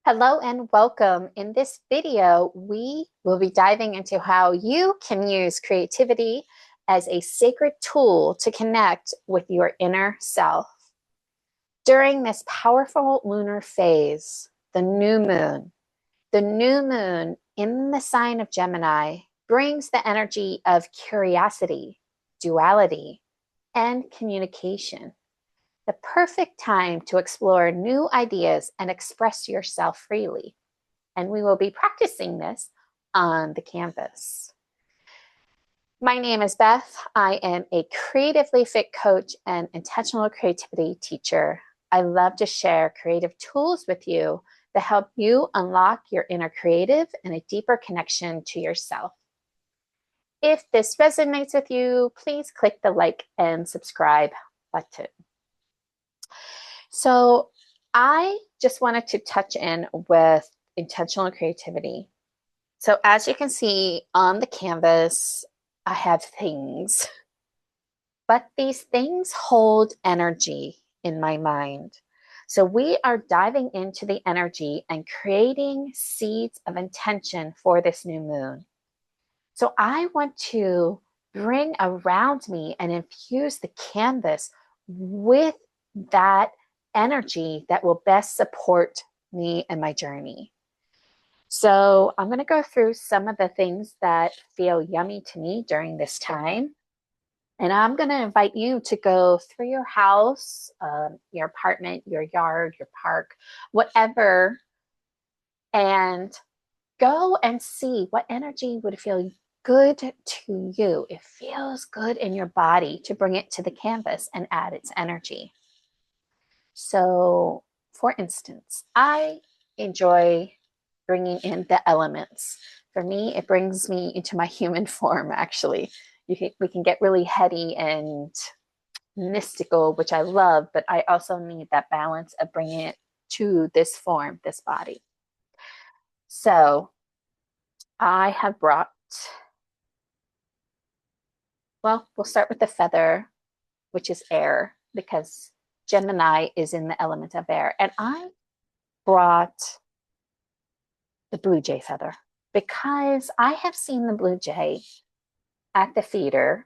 Hello and welcome. In this video, we will be diving into how you can use creativity as a sacred tool to connect with your inner self. During this powerful lunar phase, the new moon in the sign of Gemini brings the energy of curiosity, duality, and communication. The perfect time to explore new ideas and express yourself freely. And we will be practicing this on the canvas. My name is Beth. I am a creatively fit coach and intentional creativity teacher. I love to share creative tools with you that help you unlock your inner creative and a deeper connection to yourself. If this resonates with you, please click the like and subscribe button. So I just wanted to touch in with intentional creativity. So as you can see on the canvas, I have things, but these things hold energy in my mind. So we are diving into the energy and creating seeds of intention for this new moon. So I want to bring around me and infuse the canvas with that energy that will best support me and my journey. So I'm going to go through some of the things that feel yummy to me during this time. And I'm going to invite you to go through your house, your apartment, your yard, your park, whatever, and go and see what energy would feel good to you. It feels good in your body to bring it to the canvas and add its energy. So, for instance, I enjoy bringing in the elements. For me, it brings me into my human form, actually. We can get really heady and mystical, which I love, but I also need that balance of bringing it to this form, this body. So I have brought, well, we'll start with the feather, which is air, because Gemini is in the element of air. And I brought the blue jay feather because I have seen the blue jay at the feeder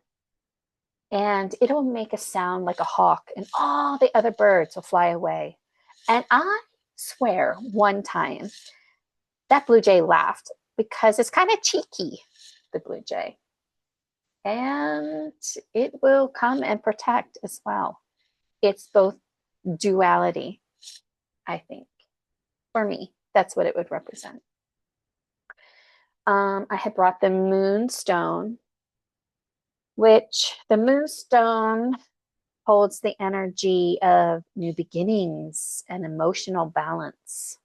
and it'll make a sound like a hawk and all the other birds will fly away. And I swear one time that blue jay laughed because it's kind of cheeky, the blue jay. And it will come and protect as well. It's both duality, I think. For me, that's what it would represent. I had brought the moonstone, which the moonstone holds the energy of new beginnings and emotional balance.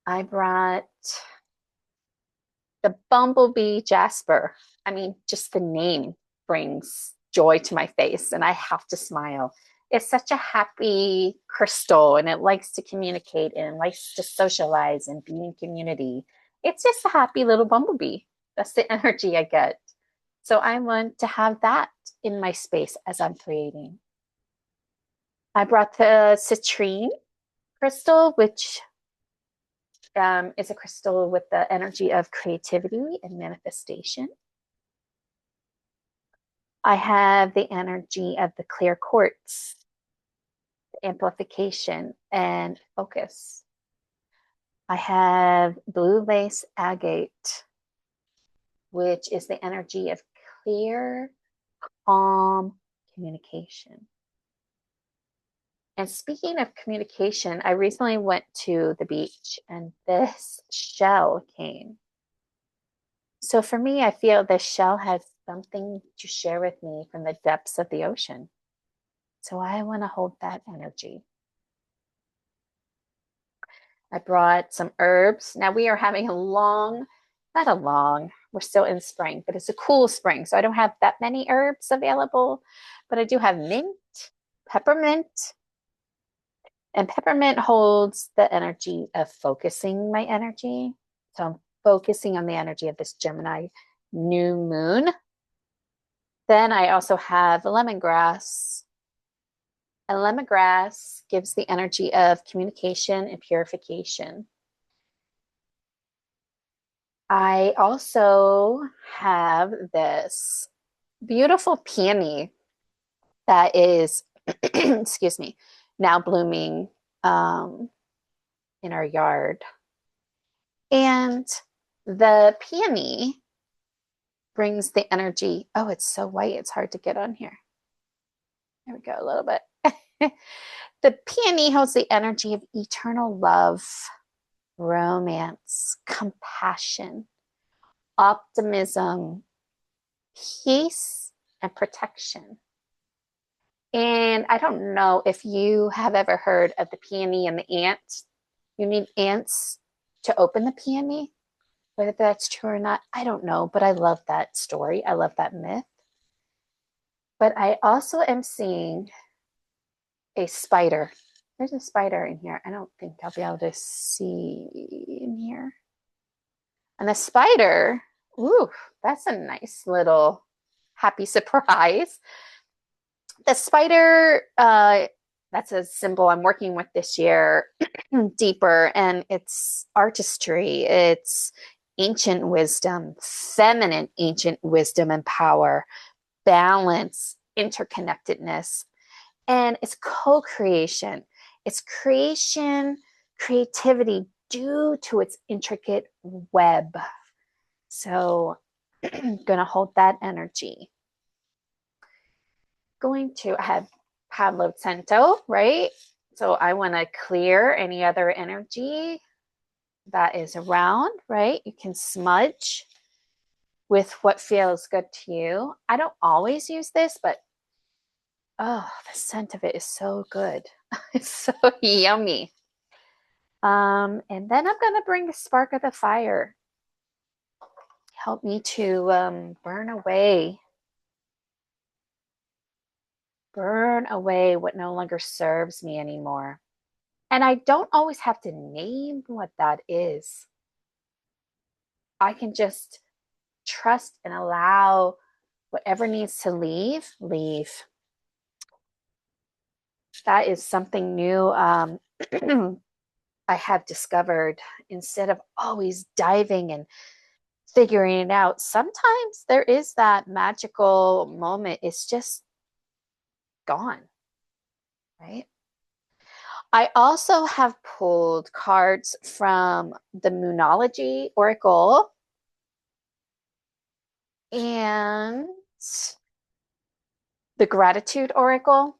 I brought the bumblebee jasper. I mean, just the name brings joy to my face, and I have to smile. It's such a happy crystal, and it likes to communicate and likes to socialize and be in community. It's just a happy little bumblebee. That's the energy I get. So I want to have that in my space as I'm creating. I brought the citrine crystal, which is a crystal with the energy of creativity and manifestation. I have the energy of the clear quartz, amplification and focus. I have blue lace agate, which is the energy of clear, calm communication. And speaking of communication, I recently went to the beach and this shell came. So for me, I feel this shell has something to share with me from the depths of the ocean. So I want to hold that energy. I brought some herbs. Now we are having we're still in spring, but it's a cool spring. So I don't have that many herbs available, but I do have mint, peppermint, and peppermint holds the energy of focusing my energy. So I'm focusing on the energy of this Gemini new moon. Then I also have lemongrass, And lemongrass gives the energy of communication and purification. I also have this beautiful peony that is, excuse me, now blooming um, in our yard. And the peony brings the energy. Oh, it's so white, it's hard to get on here. There we go, a little bit. The peony holds the energy of eternal love, romance, compassion, optimism, peace, and protection. And I don't know if you have ever heard of the peony and the ant. You need ants to open the peony. Whether that's true or not, I don't know, but I love that story. I love that myth. But I also am seeing a spider. There's a spider in here. I don't think I'll be able to see in here. And the spider, ooh, that's a nice little happy surprise. The spider, that's a symbol I'm working with this year deeper, and it's artistry, it's ancient wisdom, feminine ancient wisdom and power, balance, interconnectedness, and it's co-creation. It's creation, creativity due to its intricate web. So I'm going to hold that energy. I have Palo Santo, right? So I want to clear any other energy that is around, right? You can smudge with what feels good to you. I don't always use this, but oh, the scent of it is so good. It's so yummy. And then I'm going to bring the spark of the fire. Help me to burn away what no longer serves me anymore. And I don't always have to name what that is. I can just trust and allow whatever needs to leave, leave. That is something new I have discovered. Instead of always diving and figuring it out, sometimes there is that magical moment. It's just gone, right? I also have pulled cards from the Moonology Oracle and the Gratitude Oracle.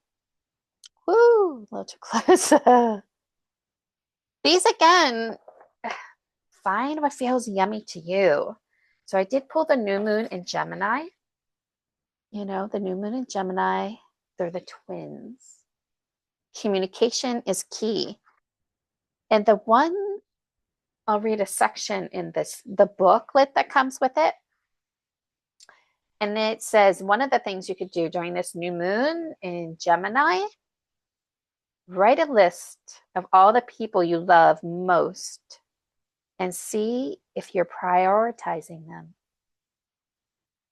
Woo, a little too close. These again, find what feels yummy to you. So I did pull the new moon in Gemini. You know, the new moon in Gemini, they're the twins. Communication is key. And the one, I'll read a section in the booklet that comes with it. And it says one of the things you could do during this new moon in Gemini, write a list of all the people you love most and see if you're prioritizing them.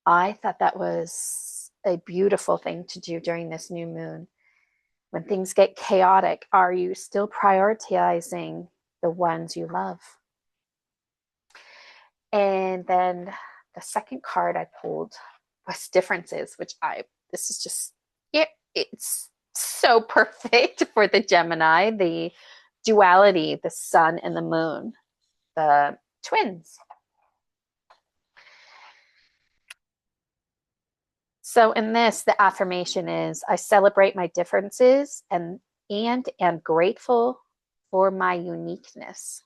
I thought that was a beautiful thing to do during this new moon. When things get chaotic, are you still prioritizing the ones you love? And then the second card I pulled was differences, this is just, it's so perfect for the Gemini, the duality, the sun and the moon, the twins. So in this, the affirmation is I celebrate my differences and am grateful for my uniqueness.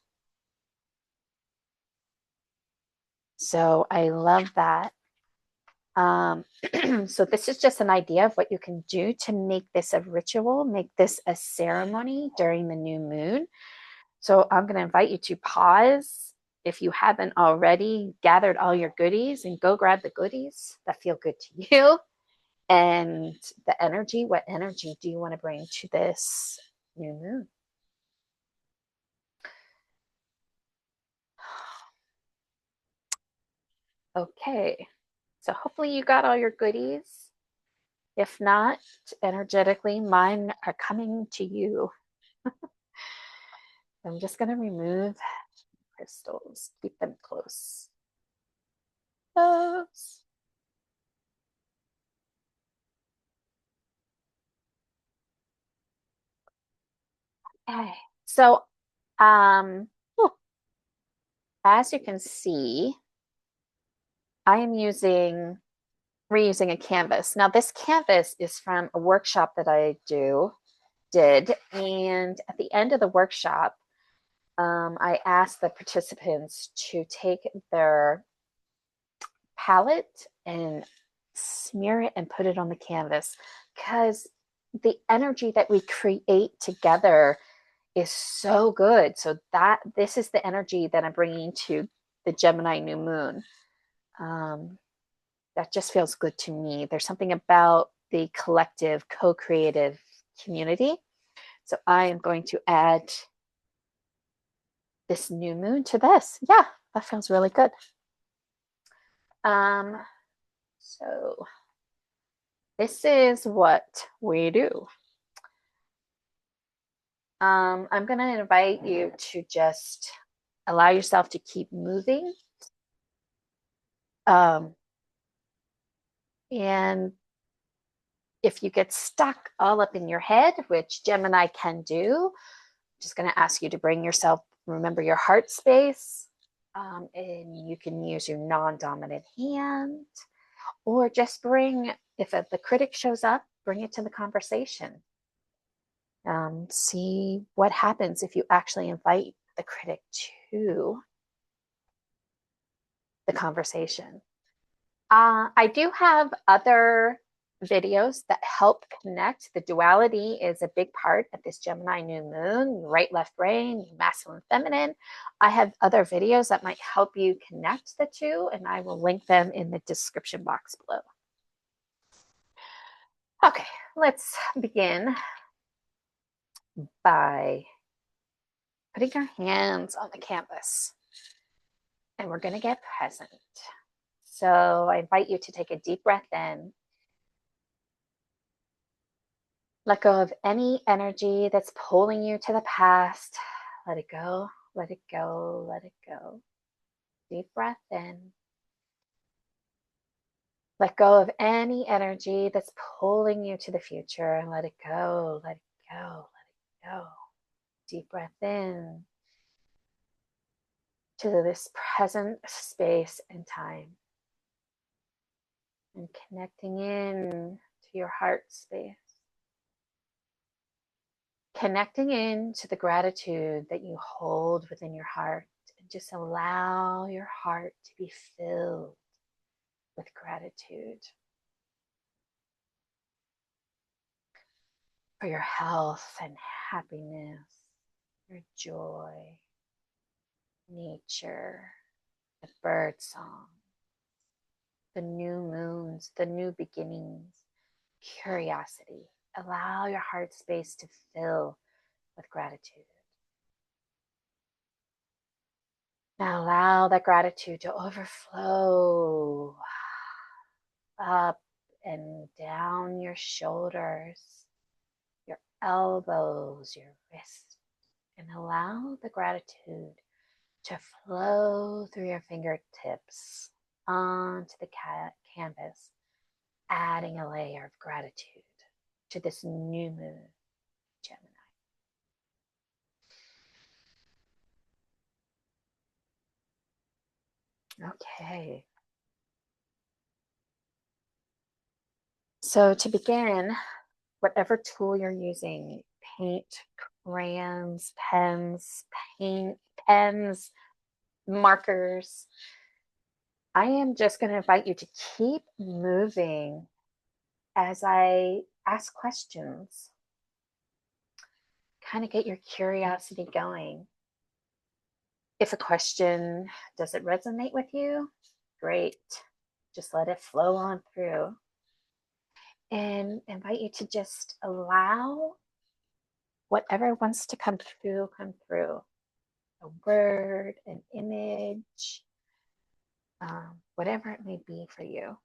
So I love that. So this is just an idea of what you can do to make this a ritual, make this a ceremony during the new moon. So I'm going to invite you to pause if you haven't already gathered all your goodies and go grab the goodies that feel good to you. And the energy, what energy do you want to bring to this new moon? Okay, so hopefully you got all your goodies. If not, energetically, mine are coming to you. I'm just going to remove crystals, keep them close. Close. Okay. So, um, as you can see, I am reusing a canvas. Now, this canvas is from a workshop that I did, and at the end of the workshop, I asked the participants to take their palette and smear it and put it on the canvas because the energy that we create together is so good. So that this is the energy that I'm bringing to the Gemini new moon. Um, that just feels good to me. There's something about the collective, co-creative community. So I am going to add this new moon to this. Yeah, that feels really good. Um, so this is what we do. I'm going to invite you to just allow yourself to keep moving. Um, and if you get stuck all up in your head, which Gemini can do, I'm just going to ask you to bring yourself, remember your heart space. And you can use your non dominant hand or just bring, if the critic shows up, bring it to the conversation. See what happens if you actually invite the critic to the conversation. I do have other videos that help connect. The duality is a big part of this Gemini new moon, right, left brain, masculine, feminine. I have other videos that might help you connect the two, and I will link them in the description box below. Okay, let's begin by putting our hands on the canvas, and we're going to get present. So I invite you to take a deep breath in. Let go of any energy that's pulling you to the past. Let it go, let it go, let it go. Deep breath in. Let go of any energy that's pulling you to the future and let it go, let it go, let it go. Deep breath in to this present space and time. And connecting in to your heart space. Connecting in to the gratitude that you hold within your heart. And just allow your heart to be filled with gratitude for your health and happiness, your joy, nature, the bird song, the new moons, the new beginnings, curiosity. Allow your heart space to fill with gratitude. Now allow that gratitude to overflow up and down your shoulders, your elbows, your wrists, and allow the gratitude to flow through your fingertips onto the canvas, adding a layer of gratitude to this new moon, Gemini. Okay. So to begin, whatever tool you're using, paint, crayons, pens, paint, pens, markers, I am just going to invite you to keep moving as I ask questions. Kind of get your curiosity going. If a question doesn't resonate with you, great. Just let it flow on through. And invite you to just allow whatever wants to come through, come through. A word, an image, whatever it may be for you.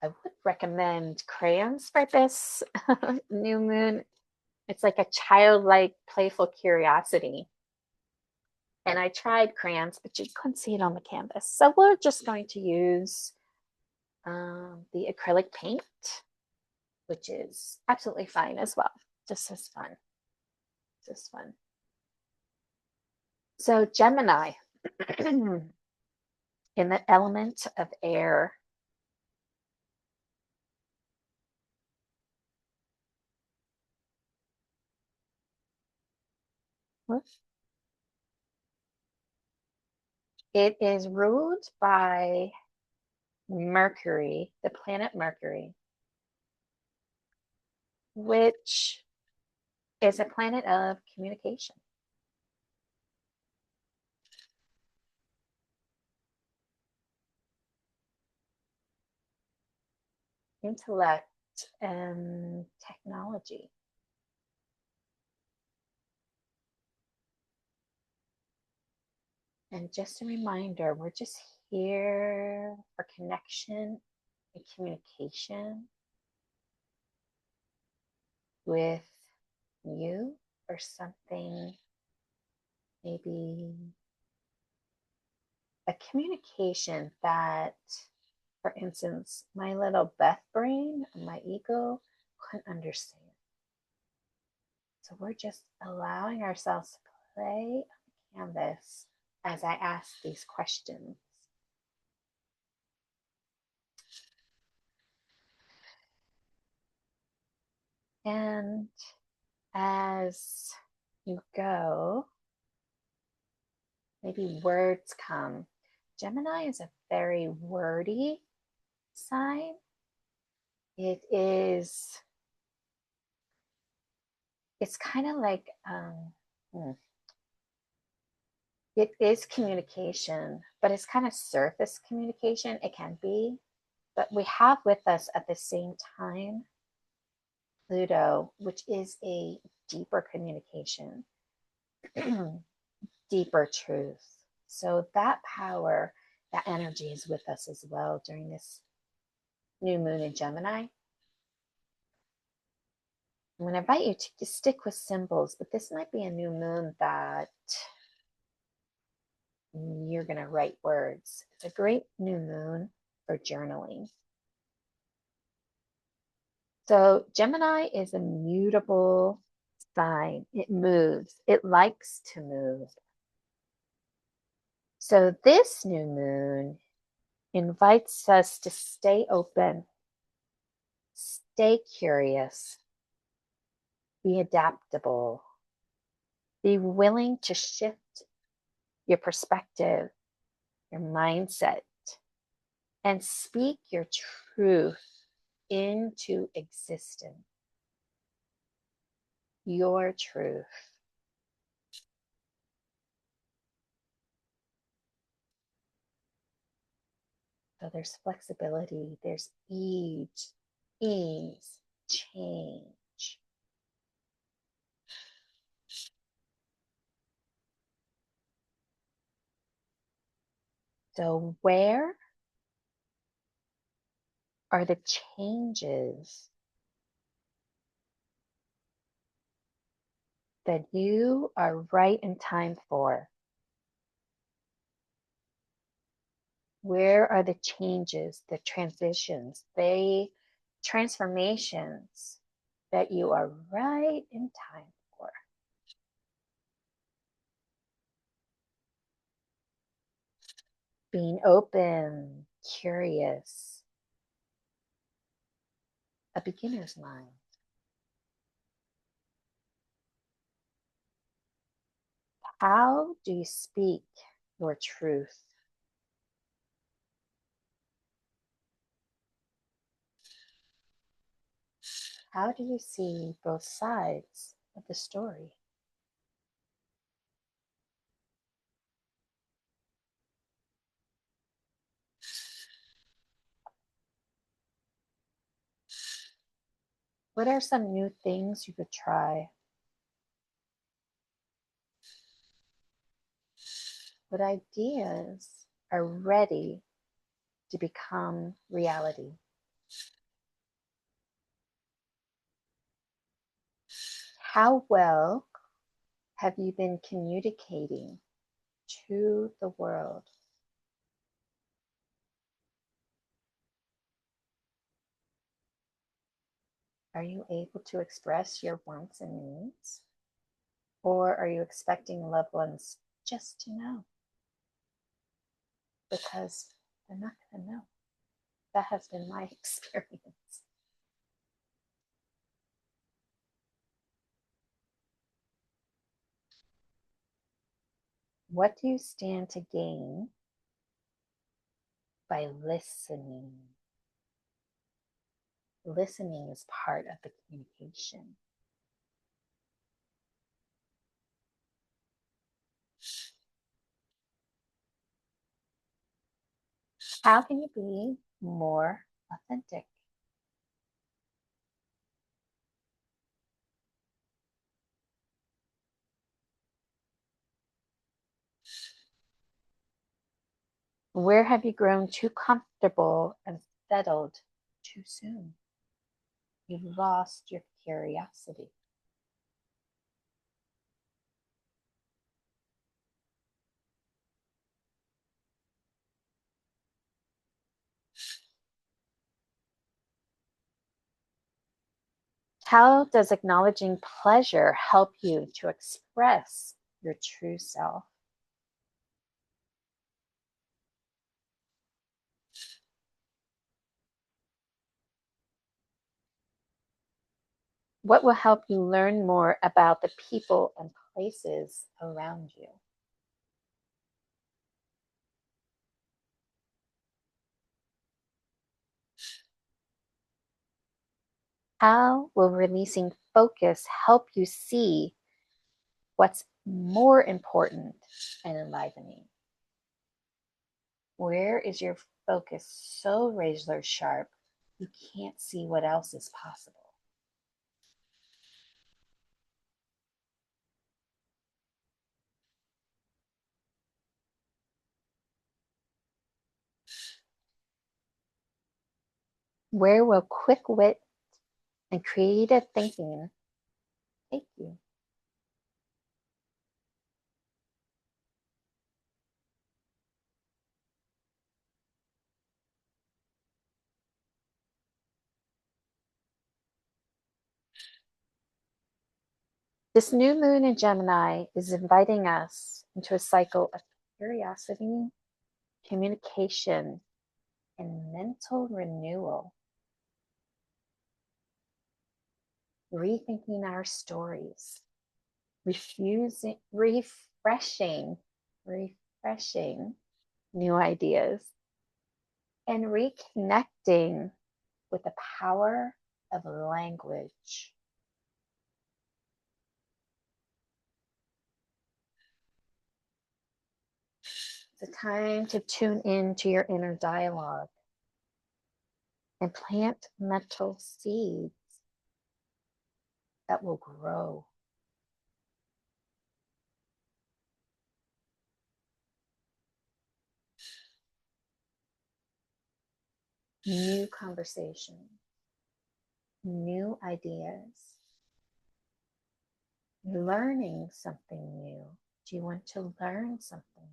I would recommend crayons for this new moon. It's like a childlike, playful curiosity. And I tried crayons, but you couldn't see it on the canvas. So we're just going to use the acrylic paint, which is absolutely fine as well. Just as fun. Just fun. So Gemini, in the element of air, it is ruled by Mercury, the planet Mercury, which is a planet of communication, intellect, and technology. And just a reminder, we're just here for connection and communication with you or something, maybe a communication that, for instance, my little Beth brain, my ego, couldn't understand. So we're just allowing ourselves to play on the canvas as I ask these questions. And as you go, maybe words come. Gemini is a very wordy sign. It is, it's kind of like, it is communication, but it's kind of surface communication. It can be, but we have with us at the same time Pluto, which is a deeper communication, deeper truth. So that power, that energy is with us as well during this new moon in Gemini. I'm going to invite you to stick with symbols, but this might be a new moon that you're going to write words. It's a great new moon for journaling. So Gemini is a mutable sign. It moves. It likes to move. So this new moon invites us to stay open, stay curious, be adaptable, be willing to shift your perspective, your mindset, and speak your truth into existence. Your truth. So there's flexibility, there's ease, change. So where are the changes that you are right in time for? Where are the changes, the transitions, the transformations that you are right in time for? Being open, curious, a beginner's mind. How do you speak your truth? How do you see both sides of the story? What are some new things you could try? What ideas are ready to become reality? How well have you been communicating to the world? Are you able to express your wants and needs? Or are you expecting loved ones just to know? Because they're not going to know. That has been my experience. What do you stand to gain by listening? Listening is part of the communication. How can you be more authentic? Where have you grown too comfortable and settled too soon? You've lost your curiosity. How does acknowledging pleasure help you to express your true self? What will help you learn more about the people and places around you? How will releasing focus help you see what's more important and enlivening? Where is your focus so razor sharp you can't see what else is possible? Where will quick wit and creative thinking take you? This new moon in Gemini is inviting us into a cycle of curiosity, communication, and mental renewal, rethinking our stories, refreshing new ideas, and reconnecting with the power of language. It's a time to tune in to your inner dialogue and plant mental seeds that will grow. New conversations, new ideas, learning something new. Do you want to learn something?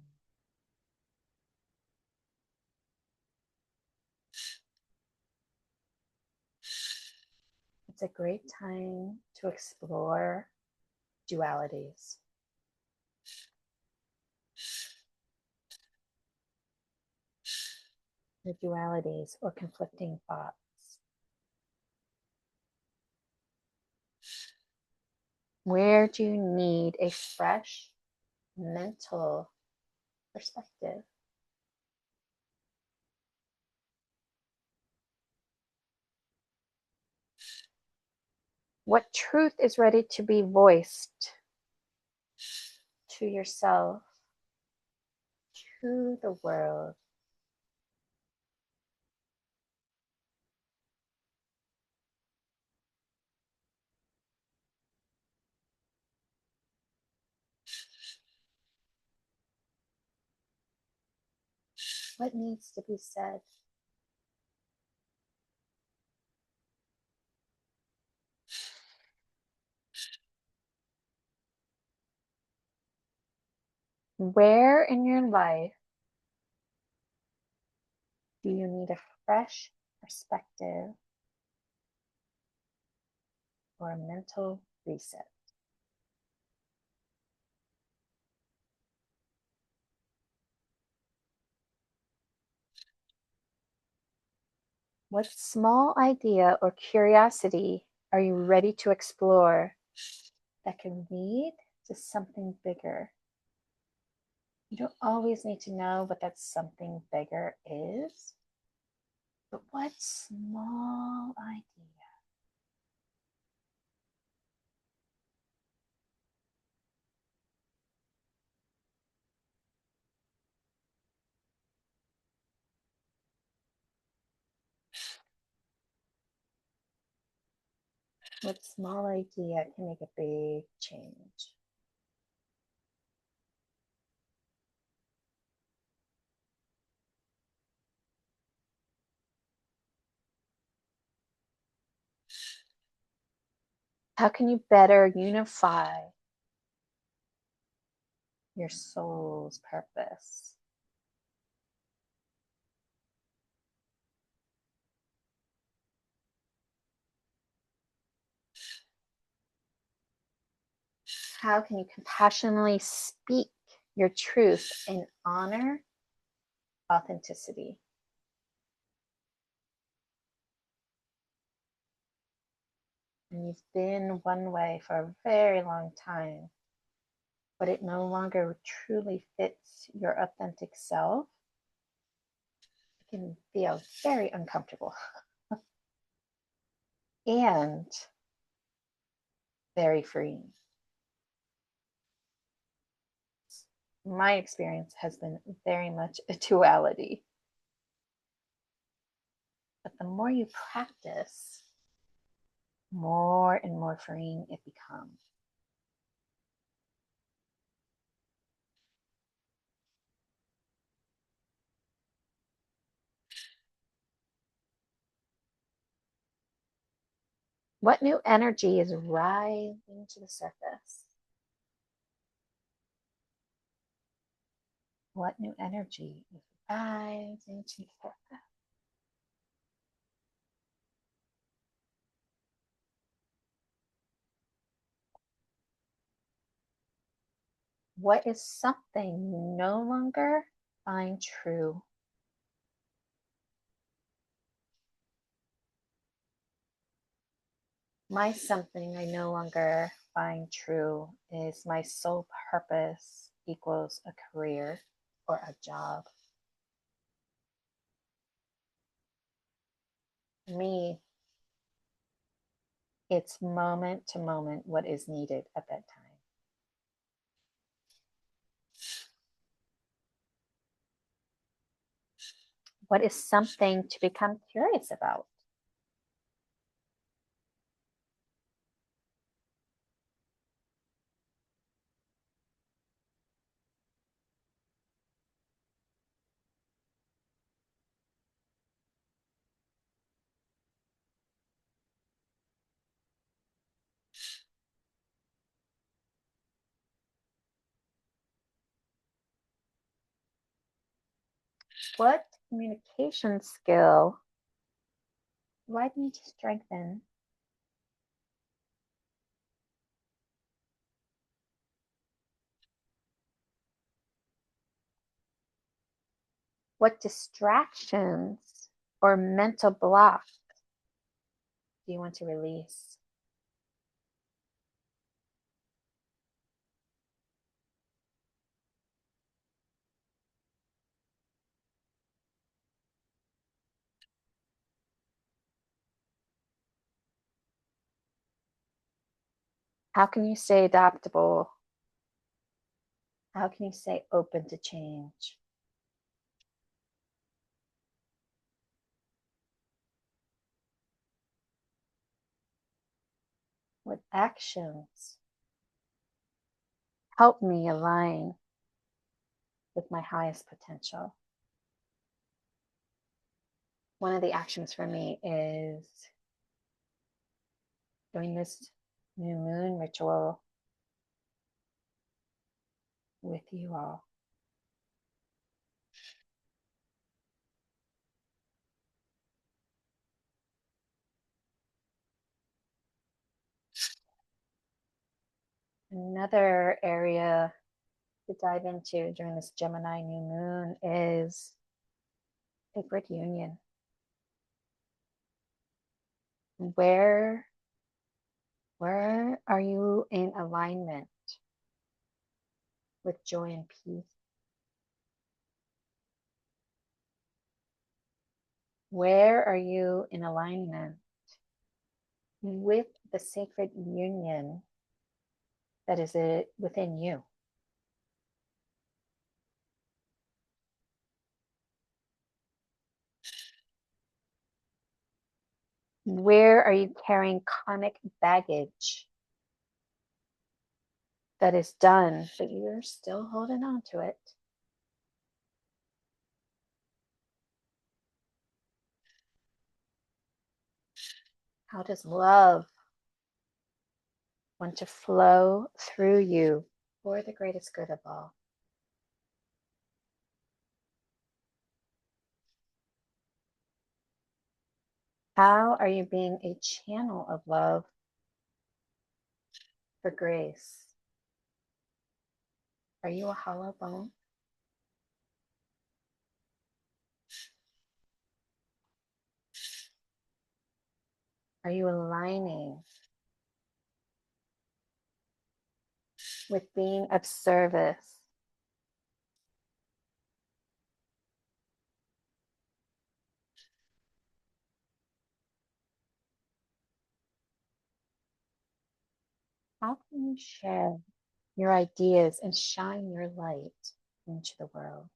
It's a great time to explore dualities. The dualities or conflicting thoughts. Where do you need a fresh mental perspective? What truth is ready to be voiced to yourself, to the world? What needs to be said? Where in your life do you need a fresh perspective or a mental reset? What small idea or curiosity are you ready to explore that can lead to something bigger? You don't always need to know what that something bigger is, but what small idea? What small idea can make a big change? How can you better unify your soul's purpose? How can you compassionately speak your truth and honor authenticity? And you've been one way for a very long time, but it no longer truly fits your authentic self. It can feel very uncomfortable and very freeing. My experience has been very much a duality. But the more you practice, more and more freeing it becomes. What new energy is rising to the surface? What new energy is rising to the surface? What is something you no longer find true? My something I no longer find true is my sole purpose equals a career or a job. For me, it's moment to moment what is needed at that time. What is something to become curious about? What communication skill do I need to strengthen? What distractions or mental blocks do you want to release? How can you stay adaptable? How can you stay open to change? What actions help me align with my highest potential? One of the actions for me is doing this new moon ritual with you all. Another area to dive into during this Gemini new moon is sacred union. Where are you in alignment with joy and peace? Where are you in alignment with the sacred union that is within you? Where are you carrying karmic baggage that is done, but you're still holding on to it? How does love want to flow through you for the greatest good of all? How are you being a channel of love for grace? Are you a hollow bone? Are you aligning with being of service? How can you share your ideas and shine your light into the world?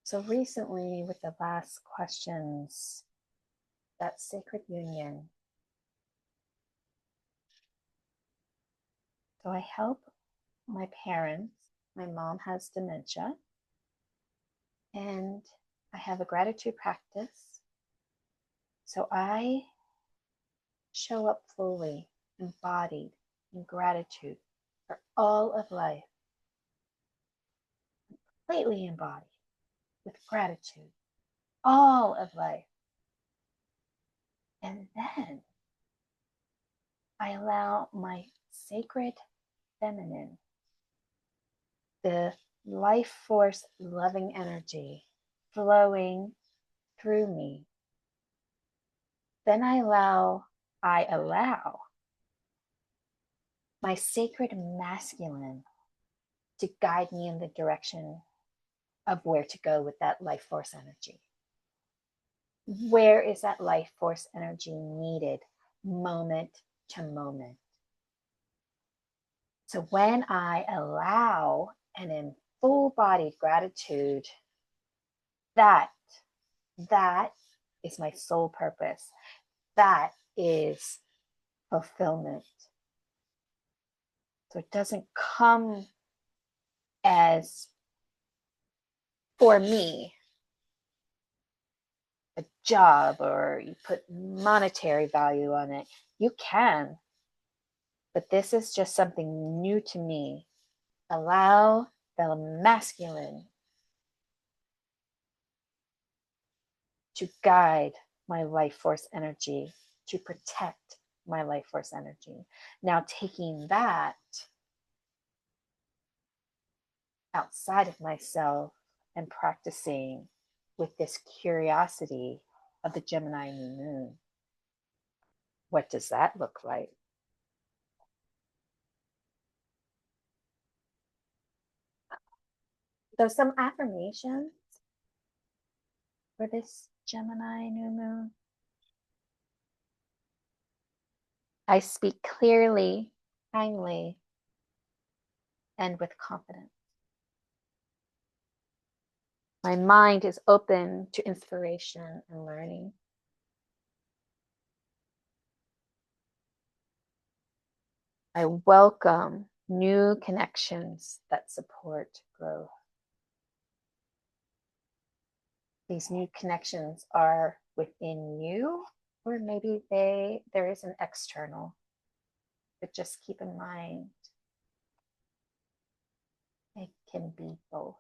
So recently, with the last questions, that sacred union. So I help my parents. My mom has dementia, and I have a gratitude practice. So I show up fully embodied in gratitude for all of life, completely embodied with gratitude, all of life. And then I allow my sacred feminine, the life force loving energy flowing through me. Then I allow my sacred masculine to guide me in the direction of where to go with that life force energy. Where is that life force energy needed moment to moment? So when I allow and in full bodied gratitude, that that is my soul purpose. That is fulfillment. So it doesn't come as, for me, a job or you put monetary value on it. You can, but this is just something new to me. Allow the masculine to guide my life force energy, to protect my life force energy. Now, taking that outside of myself and practicing with this curiosity of the Gemini new moon. What does that look like? So, some affirmations for this Gemini new moon. I speak clearly, kindly, and with confidence. My mind is open to inspiration and learning. I welcome new connections that support growth. These new connections are within you, or maybe there is an external. But just keep in mind, it can be both.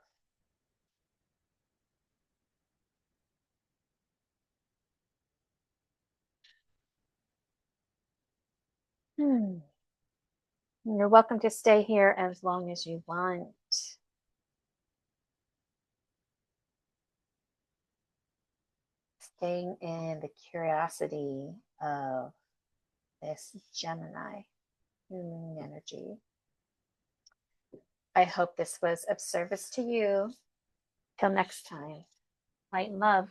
Hmm. You're welcome to stay here as long as you want. Staying in the curiosity of this Gemini moon energy. I hope this was of service to you. Till next time, light and love.